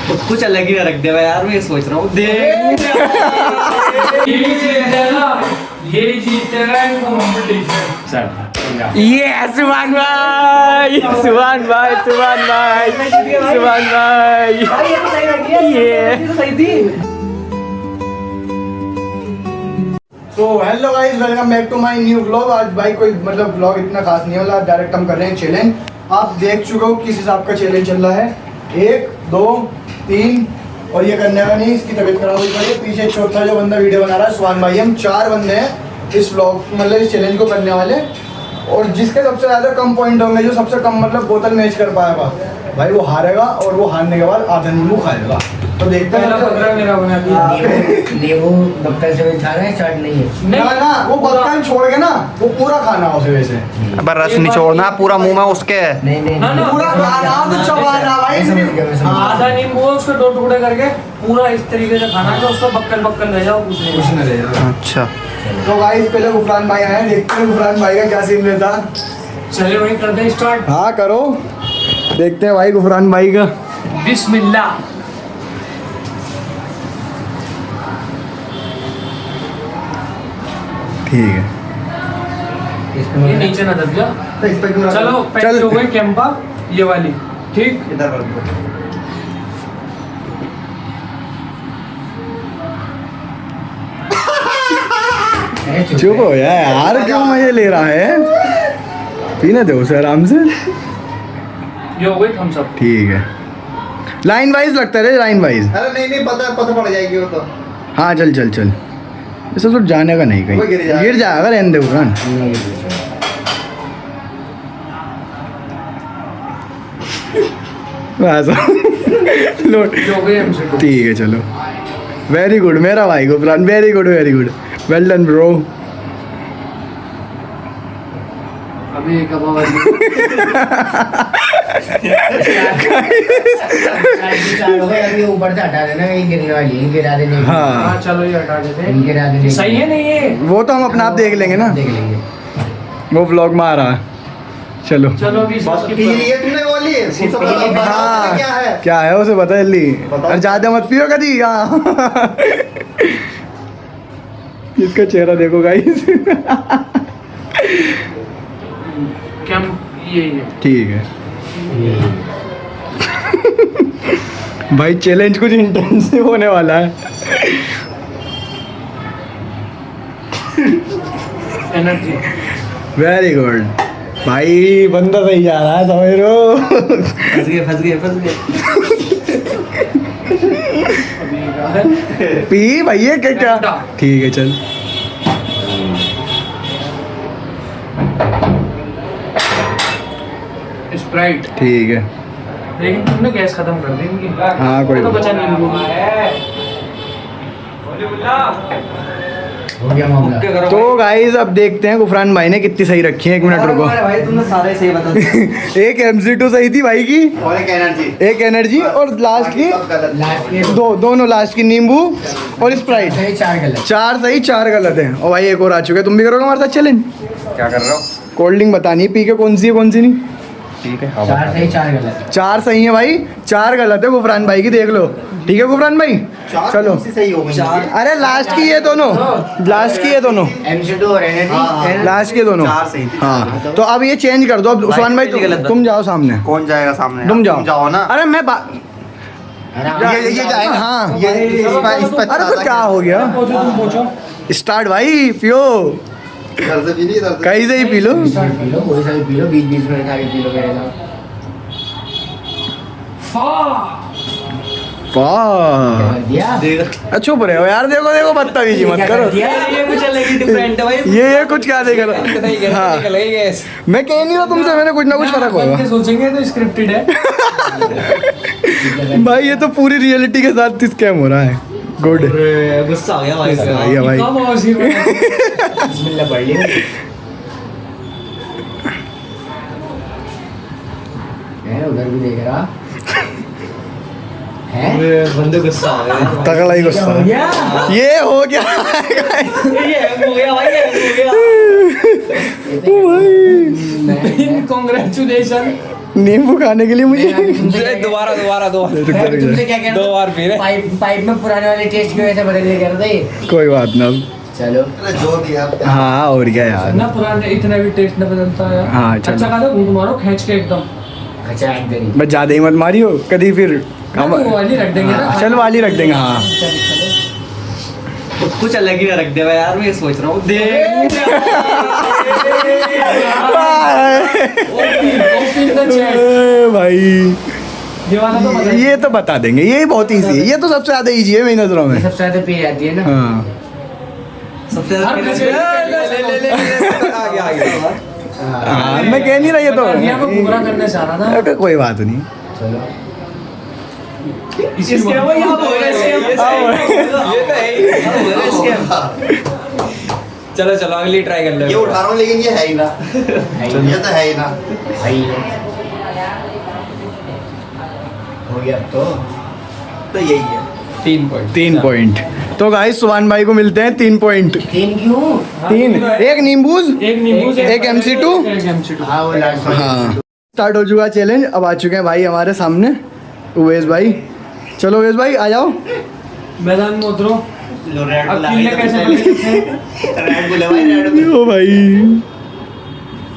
तो कुछ अलग ही रख दिया यार, मैं सोच रहा हूँ ये जीतेगा कंपटीशन। ये सुभान भाई, सुभान भाई, सुभान भाई, सुभान भाई, ये तो hello guys, welcome back to my new vlog. आज भाई कोई मतलब व्लॉग इतना खास नहीं वाला, डायरेक्ट हम कर रहे हैं चैलेंज। आप देख चुके हो किस हिसाब का चैलेंज चल रहा है। 1 2 3 और ये करने का नहीं, इसकी तबीयत खराब हुई पड़ी है। पीछे चौथा जो बंदा वीडियो बना रहा है सुभान भाई। हम 4 बंदे हैं इस व्लॉग मतलब इस चैलेंज को करने वाले, और जिसके सबसे ज़्यादा कम पॉइंट होंगे, जो सबसे कम मतलब बोतल मैच कर पाएगा भाई, वो हारेगा। और वो हारने के बाद आधा नींबू खाएगा। तो देखते हैं नींबू बक्कल से खा रहे हैं, चाट नहीं है ना वो बक्कल छोड़ के ना वो पूरा खाना उसे वैसे। अब रस नहीं छोड़ना, पूरा मुंह में उसके। नहीं पूरा खाना तो चबाना भाई। आधा नींबू है, उसके 2 टुकड़े करके पूरा इस तरीके से खाना है, उसका बक्कल रह जाओ, कुछ नहीं रह जाएगा। अच्छा तो गाइस पहले गुफरान भाई आए, देखते हैं गुफरान भाई का क्या सीन रहता। चलिए वही करते हैं स्टार्ट। हाँ करो, देखते हैं भाई गुफरान भाई का। बिस्मिल्लाह। ठीक है, ये नीचे ना दब जा। तो इस पे क्यों रखा? चलो पहले हो गई कैंपा ये वाली, ठीक। इधर कर दो। चुप हो यार, क्यों मजे ले रहा है? पीने दो उसे आराम से। ये हो गई थम्स अप। ठीक है, लाइन वाइज लगता है, लाइन वाइज। अरे नहीं पता पड़ जाएगी वो तो। हाँ चल चल चल, ऐसा तो जाने का नहीं, कहीं वो गिर जाएगा। गिर जाएगा, रहने दे गुफरान। लोट। ये हो गई MC2। ठीक है चलो, वेरी गुड मेरा भाई Gufran, very good very good, well done bro. अभी एक अब आवाज अभी ऊपर से हटा देना, ये गिरने वाली है, गिरा देने की। हाँ हाँ चलो ये हटा देते इनके हटा देने हैं। की। सही है नहीं ये? वो तो हम अपना आप देख लेंगे ना, देख लेंगे। वो व्लॉग में आ रहा है। चलो चलो अभी इसको skip पी करो। लिए तुमने बोली हाँ क्या है? क्या है उसे बता जल्दी। बताओ। अरे ज्यादा मत पियो कभी। हाँ इसका चेहरा देखो गाइस। क्या ये ठीक है भाई, चैलेंज कुछ इंटेंसिव होने वाला है। एनर्जी। वेरी गुड भाई, बंदा सही जा रहा है, समझ लो। फंस गए। पी भैया क्या? ठीक है चल। स्प्राइट। ठीक है, लेकिन तुमने गैस खत्म कर दी इनकी। हाँ, कोई तो बात बचा नींबू। हो गया मामला। तो गाइस अब देखते हैं गुफरान भाई ने कितनी सही रखी है। 1 मिनट रुको। भाई तुमने सारे सही बता दिए। एक MC2 सही थी भाई की, और एक एनर्जी। एक एनर्जी, और लास्ट की लास्ट के दोनों लास्ट की नींबू और स्प्राइट। सही, 4 गलत। 4 सही 4 गलत है। और भाई एक और आ चुके हैं, तुम भी करोगे हमारे साथ चैलेंज? क्या कर रहे हो? कोल्ड ड्रिंक बतानी है पी के कौन सी है कौन सी नहीं। ठीक है 4 सही 4 गलत। 4 सही है भाई, 4 गलत है गुफरान भाई की, देख लो। ठीक है गुफरान भाई, चलो। सही हो गई। अरे लास्ट की ये दोनों, लास्ट की ये दोनों, MC2 और एनर्जी। लास्ट के दोनों। 4 सही थी। हाँ तो अब ये चेंज कर दो। अब उस्मान भाई तुम जाओ सामने, कौन जाएगा सामने? तुम जाओ ना। अरे मैं ये जाएगा। हाँ ये इस पर अरे तो क्या हो गया? तुम पूछो। स्टार्ट भाई, पियो इधर से भी नहीं, इधर से। कहीं से ही पी लो। पी लो, कोई सा भी पी लो, 20-20 मिनट आगे पी लो मेरे साथ। वाह, दिया चुप रहे हो यार, देखो देखो बदतमीजी मत करो। ये कुछ अलग ही डिफरेंट है भाई। ये कुछ क्या देख रहा? हाँ मैं कह नहीं रहा तुमसे, मैंने कुछ ना कुछ फर्क होगा। सोचेंगे तो स्क्रिप्टेड है। भाई ये तो पूरी रियलिटी के साथ स्कैम हो रहा है। गुड, गुस्सा हो गया भाई। सही है भाई। कब आवाज़ बिस्मिल्लाह पढ़ लियो। है उधर भी देख रहा है। बंदे गुस्सा हो गए। तगड़ा ही गुस्सा। ये हो गया ये हो गया भाई, ये हो गया। कॉन्ग्रेचुलेशन। नींबू खाने के लिए मुझे दोबारा तुमसे क्या कह दो बार पी रहे। पाइप में पुराने वाले टेस्ट की वजह से बदल कह रहा था ये। कोई बात ना। चलो हाँ और क्या यार। ना पुराने इतना भी टेस्ट न बदलता है यार। हाँ, चलो। अच्छा खासा घूट मारो खींच के एकदम। अच्छा एक दिन बस ज्यादा ही मत मारियो कभी फिर। ना, वो वाली रख देंगे ना। चल वाली रख देंगे हाँ। तो कुछ अलग ही रख दे भाई यार, मैं ये सोच रहा हूँ भाई ये वाला तो मजा ये तो बता देंगे, ये बहुत इजी है, ये तो सबसे ज्यादा इजी है मेरी नजरों में। सबसे ज्यादा पी जाती है ना। हाँ सबसे हर किसी- हाँ, मैं कह नहीं रहा ये तो। मैं गुमराह करना चाह रहा था। अबे कोई बात नहीं। चलो इसके वो यहाँ बोल रहे हैं, ये तो है ही। यहाँ बोल रहे हैं इसके। चलो चलो अगली ट्राई कर लो। ये उठा रहा हूँ लेकिन ये है ही ना, ये तो है ही ना। भाई हो गया अब तो यही है 3 3 पॉइंट। तो गाइस सुभान भाई को मिलते हैं 3 पॉइंट। 3 क्यों? 3 एक नींबूज एक नींबू से एक MC2? एक MC2। हाँ वो लास्ट हाँ स्टार्ट हो चुका चैलेंज। अब आ चुके हैं भाई हमारे सामने उवैस भाई। चलो उवैस भाई आ जाओ। मैदान में उतरो। लो रेड अब बुल किले कैसे बन सकते हैं? रेड बुल है भाई, रेड बुल। ओ भाई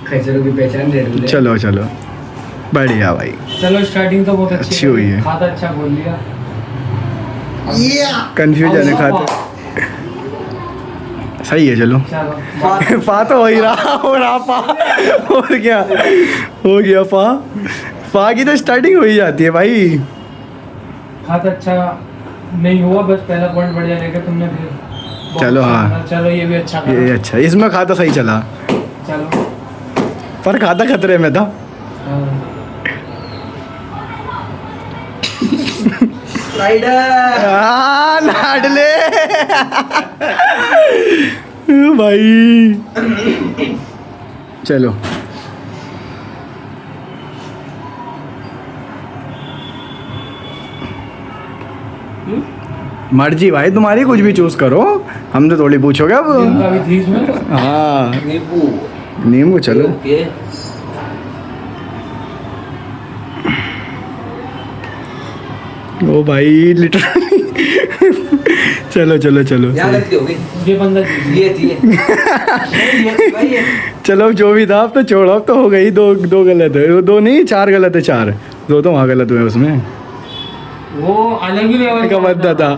खचरों की पहचान रेड बुल है। चलो चलो बढ़िया भाई। चलो स्टार्टिंग तो बहुत अच्छी हुई है। खाता अच्छा बोल लिया। कंफ्यूजन है खाते। सही है चलो। चलो फा तो हो ही रहा हो रहा फा। और क्या हो गया फा। फा की तो स्टार्टिंग हो ही जाती है भाई। खाता अच्छा नहीं हुआ, बस पहला पॉइंट बढ़िया लेकर तुमने फिर बहुत चलो, अच्छा हाँ। करा। चलो ये भी अच्छा ये करा। अच्छा इसमें खाता सही चला चलो पर खाता खतरे में था। हाँ। हाँ, लाडले भाई चलो मर्जी भाई तुम्हारी, कुछ भी चूज करो, हमसे थोड़ी पूछोगे इनका अब। भी थी इसमें। हाँ नींबू नींबू चलो। ओके। ओ भाई लिटरली चलो चलो चलो यहाँ गलती हो गई, ये बंदा जीत ये थी ये। नहीं, ये थी भाई ये। चलो जो भी था अब तो छोड़ो, अब तो हो गई। दो गलत है, दो नहीं 4 गलत है। 4 दो तो वहाँ गलत हुए उसमें। वो अलग ही लेवल का बंदा था।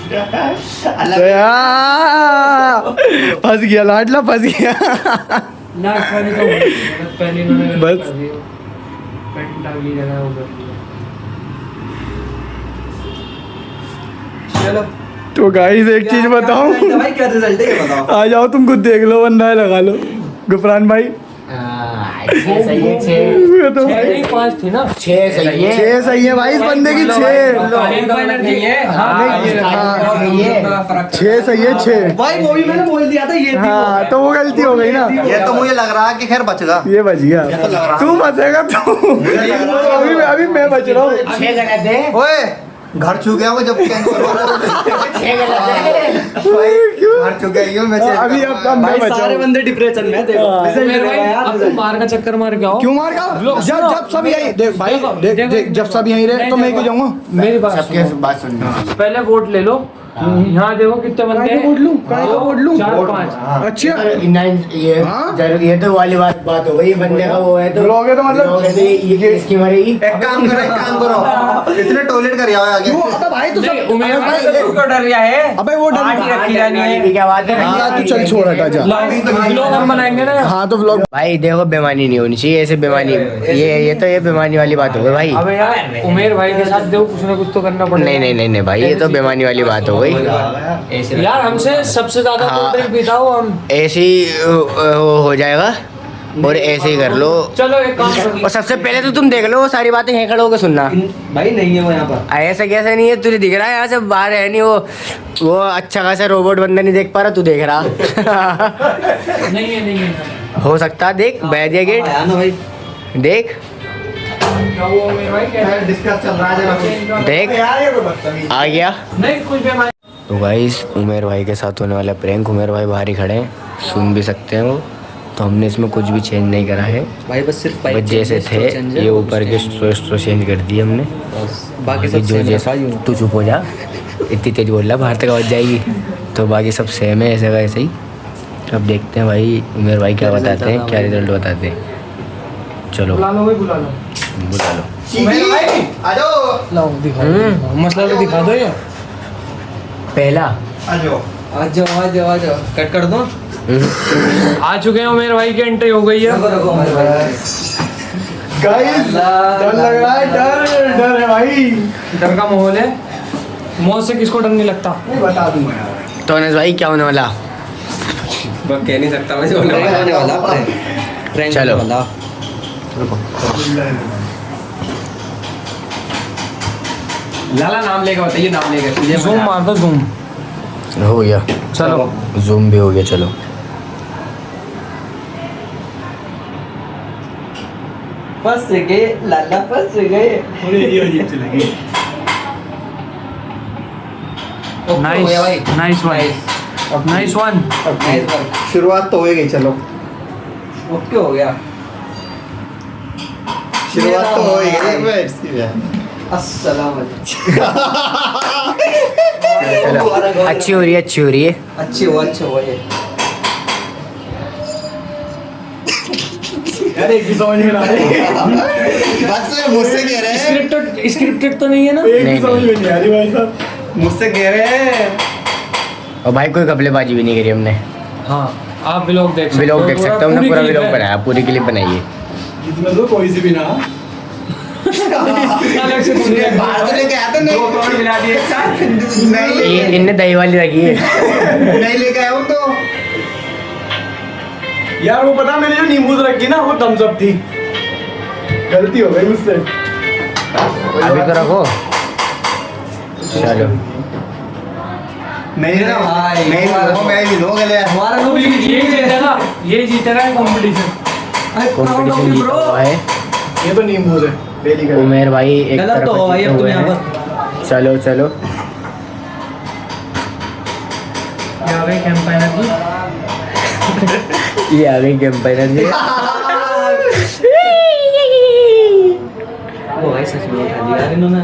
तो यार फंस गया लाडला, फंस गया। लास्ट वाली तो गलत, पहले इन्होंने गलत बस। कर दिया। पेंट अगली जगह वो कर दिया। चलो तो गाइस एक चीज बताऊं, क्या भाई, क्या रिजल्ट है ये बताओ। आ जाओ तुम खुद देख लो, वरना लगा लो गुफरान भाई। सही है 6 ये तो छह नहीं, 5 थी ना। 6 सही है। 6 सही है भाई इस बंदे की। 6 6 सही है 6। भाई वो भी मैंने बोल दिया था ये थी वो। हाँ तो वो गलती हो गई ना। ये तो मुझे लग रहा है कि खैर बचेगा। ये बच गया, तू बचेगा तू। अभी मैं बच रहा हूँ। 6 गलत है। ओए घर छू गया वो जब कैंसिल हो रहा 6 गलत है। घर छू गया ये मैं अभी अब मैं भाई बचा सारे हूँ। बंदे डिप्रेशन में, देखो हाँ। रिजल्ट मेरे भाई देखो यार, अब रिजल्ट। तुम बाहर का चक्कर मार के आओ। क्यों मार का? जब सब यही देख भाई, देख जब सब यही रहे तो मैं क्यों जाऊंगा? मेरी बात सबके सुनो। बात सुनना। पहले वोट ले लो। यहाँ देखो कितने बंदे काय का वोट लूं? काय का वोट लूं? 4-5। अच्छा हाँ? ये तो वाली बात हो गई। बंदे का वो है तो लोग है तो मतलब- लोग है तो ये इसकी मरेगी। एक काम करो इतने टॉयलेट कर आओ आगे। क्यों? अबे भाई तू नहीं, सब उमेर अबे भाई भाई, तो डर गया है। अबे वो डर रखी जानी है। क्या बात है? हाँ तू चल छोड़ हटा जा। लोग हम बनाएंगे ना। हाँ तो व्लॉग भाई देखो बेमानी नहीं होनी चाहिए ऐसे। बेमानी ये तो ये बेमानी वाली बात हो गई भाई। अबे यार उमेर भाई के साथ देखो कुछ ना कुछ तो करना पड़ेगा। नहीं भाई ये तो बेमानी वाली बात हो गई। यार हमसे सबसे ज्यादा हाँ। कोल्ड ड्रिंक पीता हो हम। ऐसे ही हो जाएगा और ऐसे ही कर लो। चलो एक काम करो। और सबसे पहले तो तुम देख लो वो सारी बातें यहीं खड़े होकर सुनना। भाई नहीं है वो यहाँ पर। ऐसा कैसे नहीं है? तुझे दिख रहा है यहाँ से बाहर है नहीं वो अच्छा खासा रोबोट बंदा नहीं देख पा रहा, तू देख रहा। नहीं है। हो सकता है, देख बैठ गया गेट, आया ना भाई। देख क्या वो उमेर भाई कह रहा है? डिस्कस चल रहा है देख आ गया। नहीं कुछ भी तो गाइस उमेर भाई के साथ होने वाला प्रैंक, उमेर भाई बाहर ही खड़े हैं, सुन भी सकते हैं वो। तो तो हमने इसमें कुछ भी चेंज नहीं करा है, भाई बस सिर्फ बस जैसे थे ये ऊपर के स्ट्रो चेंज कर दिए हमने। बाकी बाकी जो जैसा तू चुप हो जा, इतनी तेज बोल रहा बाहर तक आवाज जाएगी। तो बाकी सब सेम है, ऐसे का ऐसे ही। अब देखते हैं भाई उमेर भाई क्या बताते हैं, क्या रिजल्ट बताते हैं। चलो बुला लो भाई, बुला लो। बुला लो। आ जाओ लाओ दिखाओ, मसला तो दिखा दो ये। पहला आ जाओ आ जाओ कट कर दो। आ चुके हैं उमेर भाई की एंट्री हो गई है। रखो हमारे भाई। गाइस डर लग रहा है, डर है भाई। डर का माहौल है। मौत से किसको डर नहीं लगता। नहीं बता दूंगा यार। तो अनस भाई क्या होने वाला? बस कह नहीं सकता मैं जो होने प्रैंक वाला होने वाला, प्रैंक चलो। होने वाला। लाला नाम लेकर बताइए, नाम लेकर तुझे जूम मार दो, जूम। हो गया, चलो जूम भी हो गया। चलो फंस गए लाला, फंस गए। Nice nice one, nice one. Nice work. शुरुआत तो हो गई, चलो ओके हो गया। शुरुआत तो हो गई। अस्सलाम चलो, अच्छी हो रही है, अच्छी हो रही है। अच्छी हुआ ये। यार एक भी समझ में ना आया। बस मुझसे कह रहे हैं, स्क्रिप्टेड तो नहीं है ना? एक नहीं, भी समझ में नहीं आ रही भाई साहब। मुझसे कह रहे हैं। और भाई कोई कपलेबाजी भी नहीं करी हमने। हाँ, आप व्लॉग देख सकते हो। व्लॉग देख सकते हो, हमने पूरा क्लिप व्लॉग है। बनाया, पूरी क्लिप बनाई है। इसमें तो कोई सी भी ना। अलग से पूरी है। बाहर तो लेके आते नहीं। 2 करोड़ मिला दिए एक साथ। नहीं लेके इनने दही वाली रखी है। नहीं लेके आया हूँ तो। यार वो पता मैंने जो नींबू से रखी ना वो थम्स अप थी, गलती हो गई मुझसे। अभी तो रखो। चलो नहीं मेरा भाई, नहीं वो मैं भी लो गले। हमारा तो लोग ये जीतेगा कंपटीशन। कंपटीशन जीता हुआ है ये तो नींबू से डेली कर। उमेर भाई एक गलत तरफ तो हो भाई, जीते अब तुम हुए यहाँ हैं। पर। चलो चलो ये आ गई कैंपेनर की। ये आ गई कैंपेनर जी। वो भाई सच में उठा दिया यार इन्होंने।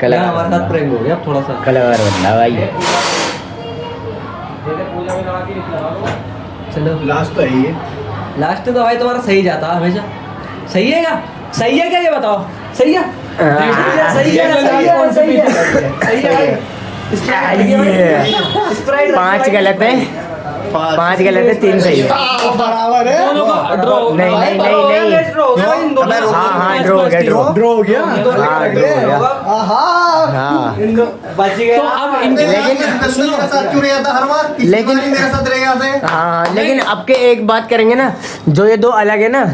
कलाकार हमारे साथ प्रैंक हो गया अब थोड़ा सा। कलाकार बनना भाई। चलो लास्ट तो है ये। लास्ट तो भाई तुम्हारा सही जाता हमेशा। सही है क्या? सही है क्या ये बताओ? सही है? सही है सही है। स्प्राइट 5 गलत है, 5 गलत है, 3 सही है। बराबर है। दोनों का ड्रॉ। नहीं नहीं नहीं नहीं। हाँ हाँ ड्रॉ हो गया, ड्रॉ हो गया। हाँ ड्रॉ हो गया। हाँ बच गए। तो अब इनके मेरे साथ क्यों नहीं आता हर बार? लेकिन- मेरे साथ रह जाते हैं। हाँ, लेकिन अब के एक बात करेंगे ना, जो ये 2 अलग है ना,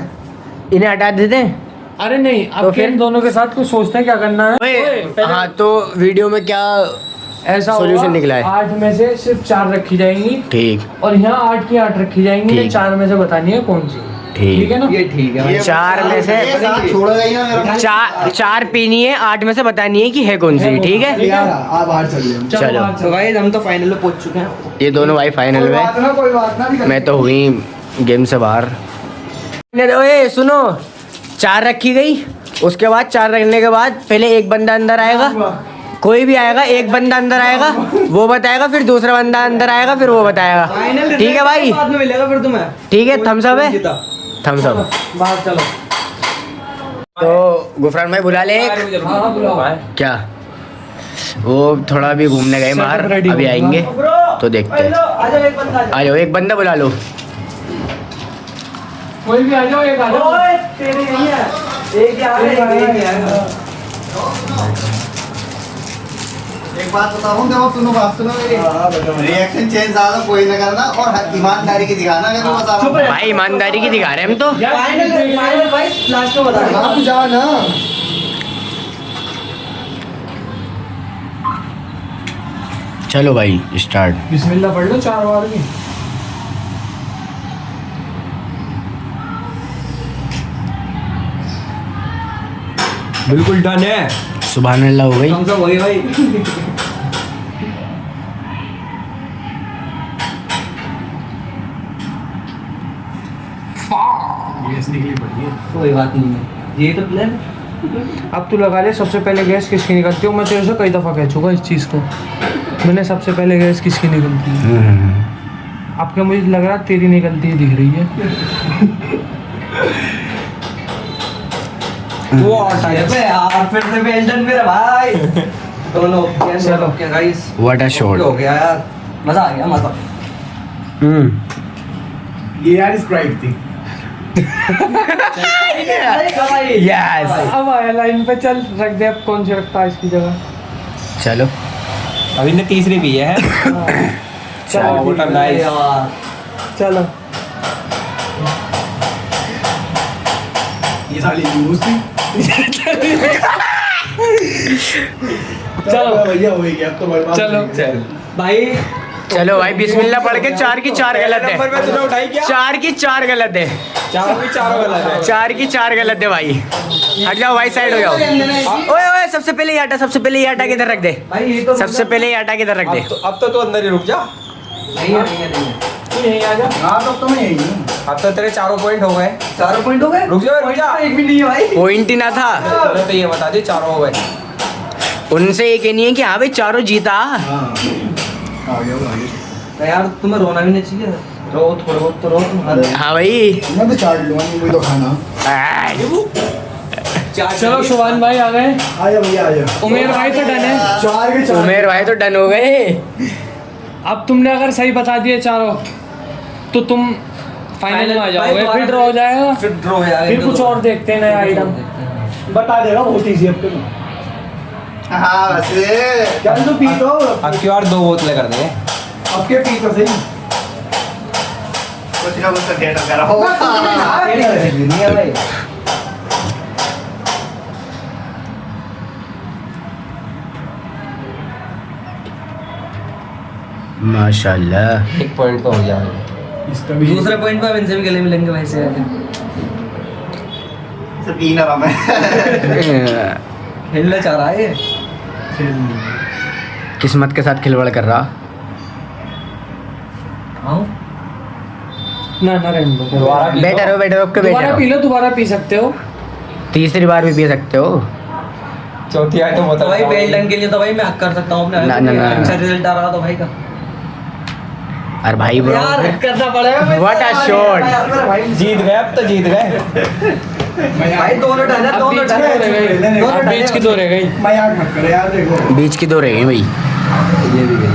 इन्हें हटा देते हैं। अरे नहीं, तो अब फिर इन दोनों के साथ कुछ सोचते हैं क्या करना है। पहले हाँ तो वीडियो में क्या ऐसा solution निकला है? 8 में से सिर्फ 4 रखी जाएंगी ठीक और यहाँ 8 की 8 रखी जाएंगी। ये ठीक। 4 में से बतानी है कौन सी। ठीक है ना? ये ठीक है भाई। 4 में से ये साथ छोड़ेगा ही ना मेरा। 4 पीनी है, 8 में से बतानी है कि है कौन सी। ठीक है यार आप बाहर चल रहे चलो। बाहर तो भाई हम तो फाइनल में पहुंच चुके हैं। ये दोनों भाई फाइनल में। कोई बात ना भी मैं तो हुई गेम से बाहर। ओए सुनो, 4 रखी गई, उसके बाद 4 रखने के बाद पहले एक बंदा अंदर आएगा, कोई भी आएगा, एक बंदा अंदर आएगा, वो बताएगा, फिर दूसरा बंदा अंदर आएगा, फिर वो बताएगा। फाइनल ठीक है भाई, बाद में मिलेगा फिर तुम्हें। ठीक है। थम्स अप है, जीता। Thums Up. बाहर चलो। तो गुफरान भाई बुला ले एक। हाँ बुलाओ। क्या वो थोड़ा भी घूमने गए बाहर, Setup ready अभी होगा। आएंगे तो देखते हैं। आजा एक बंदा। आ जाओ, एक बंदा बुला लो। कोई भी आ जाओ, एक आ जाओ। ओए तेरे नहीं है। एक ही आएगा, एक ही आएगा। एक बात बताऊं, देखो सुनो, बात सुनो मेरी। रिएक्शन चेंज ज्यादा कोई ना करना और ईमानदारी की दिखाना। अगर मैं बता रहा हूं भाई ईमानदारी की दिखा रहे हैं हम तो। फाइनल भाई लास्ट में बता। आप जा ना। चलो भाई स्टार्ट। बिस्मिल्लाह पढ़ लो 4 बार की। बिल्कुल डन है। सुभान अल्लाह हो गई। हम सब वही भाई। निकली पड़ी है। कोई बात नहीं है, ये तो प्लान। अब तू लगा ले सबसे पहले गैस किसकी निकलती है। मैं तेरे से कई दफ़ा कह चुका इस चीज़ को, मैंने सबसे पहले गैस किसकी निकलती है। अब क्या मुझे लग रहा है तेरी निकलती ही दिख रही है। वो अबे यार फिर से वेल्डन मेरा भाई। दोनों चलो क्या गाइस, व्हाट अ शॉट। हो गया यार, मजा आ गया मजा। ये यार स्प्राइट थी। यस अब आया लाइन पे, चल रख दे अब कौन सी रखता है इसकी जगह। चलो अभी ने तीसरी भी है। चलो what a nice। यार चलो ये साली न्यूज़ थी। चलो भैया हो गया अब तो बर्बाद। चलो भाई, चलो भाई बिस्मिल्लाह पढ़ के 4 की 4 गलत नंबर में तूने उठाई है। क्या? 4 की 4 गलत है। चारों भी चारों गलत है। 4 की 4 गलत है भाई। हट जाओ भाई, साइड हो जाओ। ओए ओए सबसे पहले ये आटा किधर रख दे। भाई ये तो सबसे पहले ये आटा किधर रख दे। अब तो तू अंदर ही रुक जा। नहीं है, नहीं है, नहीं है। तू यहीं आ जा। हाँ तो मैं यही हूँ। अब तो तेरे चारों पॉइंट हो गए। 4 पॉइंट हो गए। रुक जा, रुक जा। एक भी नहीं है भाई। पॉइंट ही ना था। तूने तो ये बता दी चारों हो गए। उनसे ये कहनी है कि हाँ भाई चारों जीता। हाँ आ गया वो, आ गया। तो यार तुम्हें रोना भी नहीं चाहिए, रो थोड़ा बहुत तो रो तुम। हाँ भाई मैं तो चाट लूँगा, नहीं वही तो खाना। चलो सुभान भाई आ गए। आजा भैया आजा। उमेर भाई तो डन है। 4 के 4। उमेर भाई तो डन हो गए। अब तुमने अगर सही बता दिए चारों तो तुम फाइनल में आ जाओगे, फिर ड्रॉ हो जाएगा। फिर ड्रॉ हो जाएगा। फिर कुछ और देखते हैं नया आइटम। बता देगा बहुत इजी अब तो। हाँ बस क्या तो पी दो। अब की बार 2 बोतलें कर देंगे। अब के पी तो सही। कुछ ना कुछ तो थिएटर करो। नहीं है भाई। माशाल्लाह। 1 पॉइंट तो हो जाएगा। इसका भी दूसरे पॉइंट पे अब इनसे भी गले मिलेंगे भाई से। पीना रहा मैं। खेलना चाह रहा है ये। किस्मत के साथ खिलवाड़ कर रहा। हाँ ना ना रहने दो। दोबारा पी लो। बेटर हो के दोबारा बेटर पी हो। लो, दोबारा पी सकते हो। तीसरी बार भी पी सकते हो। चौथी आइटम तो होता भाई वेल्डन के लिए तो भाई मैं हक कर सकता हूँ अपने। ना, ना, ना। अच्छा रिजल्ट आ रहा तो भाई का अरे भाई ब्रो यार करना पड़ेगा। What a shot। भाई जीत गए, अब तो जीत गए। भाई दोनों डन है, अब दोनों बीच डन की दो रह है। गई। दोनों अब डन बीच है। की दो रह गई। मजाक मत करे यार, देखो बीच की 2 रह गई भाई। ये भी गई।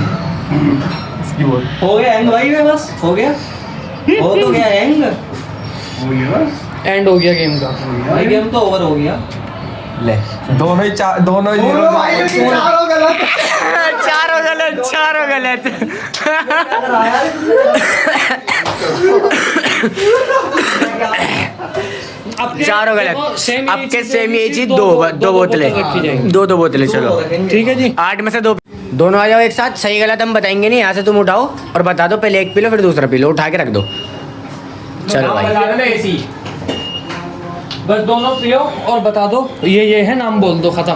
हो गया एंग भाई में, बस हो गया। हो तो गया एंग। हो गया बस। एंड हो गया गेम का। भाई गेम तो ओवर हो गया। ले दोनों ही दोनों ही दोनों भाई में चारों गलत। चारों गलत। चारों गलत। अब के सेम एज ही 2 बोतलें। रखी जाएंगी। 2 बोतलें चलो। ठीक है जी। 8 में से 2 दोनों आ जाओ एक साथ। सही गलत हम बताएंगे नहीं। यहाँ से तुम उठाओ और बता दो। पहले एक पी लो फिर दूसरा पी लो। उठा के रख दो। चलो भाई बस दोनों पियो और बता दो ये है, नाम बोल दो, खत्म।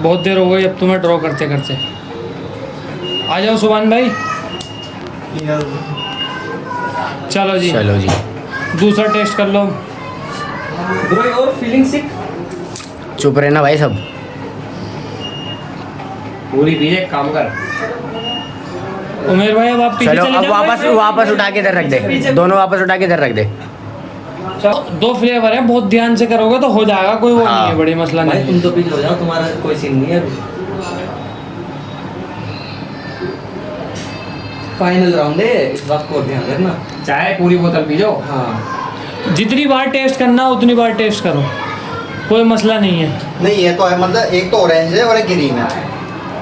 बहुत देर हो गई अब तुम्हें ड्रॉ करते करते। आ जाओ सुभान भाई। चलो जी, चलो जी। दूसरा टेस्ट कर लो। ब्रो और फीलिंग सिक। चुप रहना भाई सब। पूरी पी एक काम कर। उमेर भाई अब आप पीछे चलो चले अब जाओ। वापस उठा के इधर रख दे। दोनों वापस उठा के इधर रख दे। चलो, 2 फ्लेवर है, बहुत ध्यान से करोगे तो हो जाएगा। कोई वो नहीं है, बड़ी मसला भाई नहीं तुम है। तो पीछे हो जाओ, तुम्हारा कोई सीन नहीं है। फाइनल राउंड है, इस बात को ध्यान रखना। चाहे पूरी बोतल पी जाओ। हाँ जितनी बार टेस्ट करना उतनी बार टेस्ट करो, कोई मसला नहीं है। नहीं ये तो है, मतलब एक तो ऑरेंज है और एक ग्रीन है।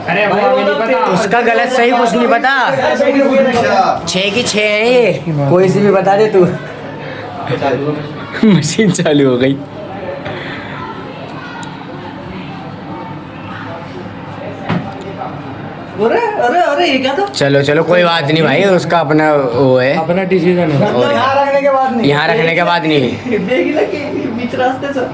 अरे वो भाई, अभी वो नहीं तो पता। उसका गलत सही कुछ नहीं पता। अच्छा 6 की 6 है ये। कोई सी भी बता दे तू। मशीन चालू हो गई। अरे अरे अरे ये क्या था? चलो चलो कोई बात नहीं भाई। उसका अपना वो है। अपना डिसीजन है। और यहाँ रखने के बाद नहीं। यहाँ रखने के बाद नहीं। बेगी लगी बीच रास्ते से।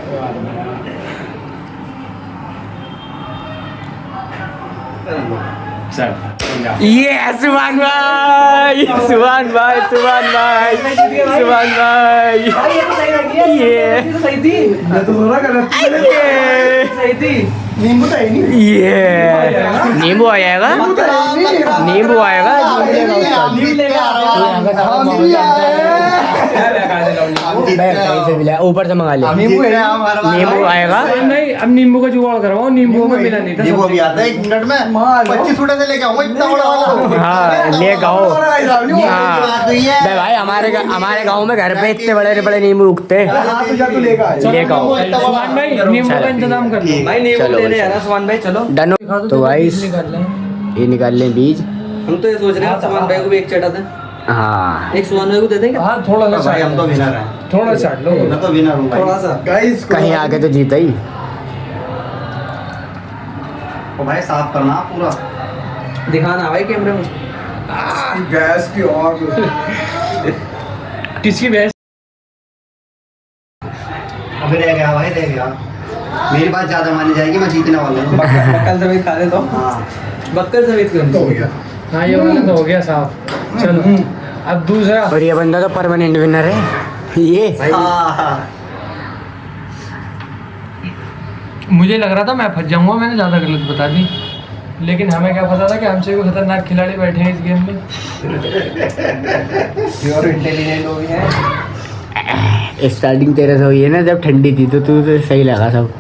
ये सुभान भाई, सुभान भाई, सुभान भाई, सुभान भाई, भाई ये तो सही लगी है, ये तो सही थी, मैं तो थोड़ा गलत ये सही थी। नींबू तो है ही नहीं ये नींबू आ जाएगा, नींबू आएगा। ऊपर से मंगा ले, नींबू आएगा। नहीं, अब नींबू का जुगाड़ करवाओ, नींबू में मिला नहीं था। नींबू अभी आता है 1 मिनट में 25 फुटे से लेके आऊंगा इतना बड़ा वाला। हाँ ले आओ। हाँ बात हुई है। बे भाई हमारे गांव में घर पे इतने बड़े बड़े नींबू उगते हैं। ले आओ। सुभान भाई नींबू का इंतजाम कर लो। भाई नींबू चलो, लेने आना सुभान भाई, चलो। डन। तो गाइस ये निकाल लें बीज। हम तो ये सोच रहे हैं सुभान भाई को भी एक चटा दें, हाँ एक सुभान भाई को दे देंगे। हाँ थोड़ा सा भाई हम तो विनर हैं। थोड़ा चाट लो। मैं तो विनर हूँ थोड़ा भाई। सा गाइस कहीं आगे तो जीता ही। तो भाई साफ करना पूरा। दिखाना भाई कैमरे में। गैस की और किसकी भैंस? अभी रह गया भाई, रह गया। मेरी बात ज्यादा मानी जाएगी, मैं जीतने वाला हूँ। बक्कल समेत खा ले तो, हाँ बक्कल समेत तो हो गया। हाँ ये वाला तो हो गया साफ। चलो अब दूसरा। और ये बंदा तो परमानेंट विनर है ये। हाँ। मुझे लग रहा था मैं फंस जाऊंगा, मैंने ज़्यादा गलत बता दी, लेकिन हमें क्या पता था कि हमसे कोई खतरनाक खिलाड़ी बैठे हैं इस गेम में। प्योर इंटेलिजेंट हो गया है। स्टार्टिंग तेरे से हुई है ना, जब ठंडी थी तो तू तो सही लगा सब।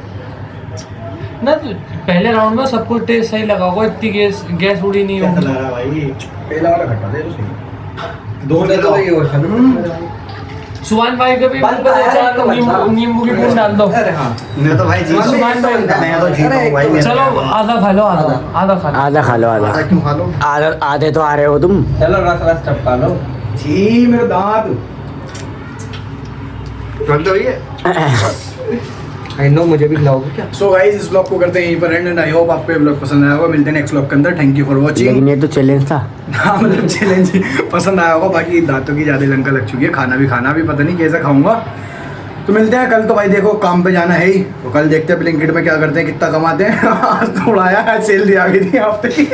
ना तो पहले राउंड में सब कुछ टेस्ट सही लगा होगा, इतनी गैस उड़ी नहीं कैसा होगी। लग रहा है भाई? पहला वाला खट्टा था ये तो सही। दो ले तो लो। ये और खा लो। सुभान भाई को भी बनता है, तो बनता है। नींबू की बूंद डाल दो। अरे हाँ, मैं तो भाई जीत सुभान भाई मैं तो जीत हूँ भाई। चलो आधा खा लो, आधा आधा खा लो। आधा खा लो, आधा। क्यों खा लो? आधे तो आ रहे हो तुम। चलो रस रस टपका लो। जी मेरे दांत। रख दो ये। आई नो, मुझे भी खिलाओगे क्या? सो गाइस इस ब्लॉग को करते हैं यहीं पर एंड एंड आई होप आपको ये ब्लॉग पसंद आया होगा। मिलते हैं नेक्स्ट ब्लॉग के अंदर। थैंक यू फॉर लेकिन वाचिंग। ये तो चैलेंज था। हाँ मतलब चैलेंज पसंद आया होगा। बाकी दांतों की ज़्यादा लंका लग चुकी है, खाना भी पता नहीं कैसा खाऊंगा। तो मिलते हैं कल। तो भाई देखो काम पे जाना है ही, तो कल देखते हैं ब्लिंकिट में क्या करते हैं, कितना कमाते हैं। आज थोड़ा आया, आज सेल दी आ गई थी हफ्ते की।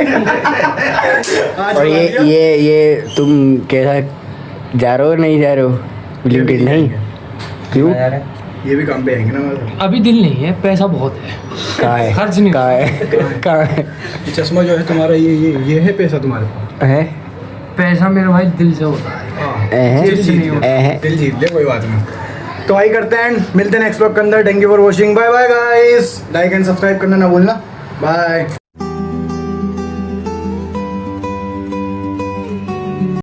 आज और ये तुम कैसा जा रहे हो, नहीं जा रहे हो ब्लिंकिट? नहीं क्यों? ये भी काम पे आएंगे ना मतलब। अभी दिल नहीं है, पैसा बहुत है, कहाँ है? खर्च नहीं कहाँ है? कहाँ है? ये चश्मा जो है तुम्हारा, ये है पैसा तुम्हारे पास। है? पैसा मेरे भाई दिल से होता है। है? से नहीं होता। है? दिल जीत ले, कोई बात नहीं। तो वही करते हैं, मिलते हैं नेक्स्ट ब्लॉग के अंदर। Thank you for watching, bye bye guys. Like and subscribe करना ना भूलना। बाय।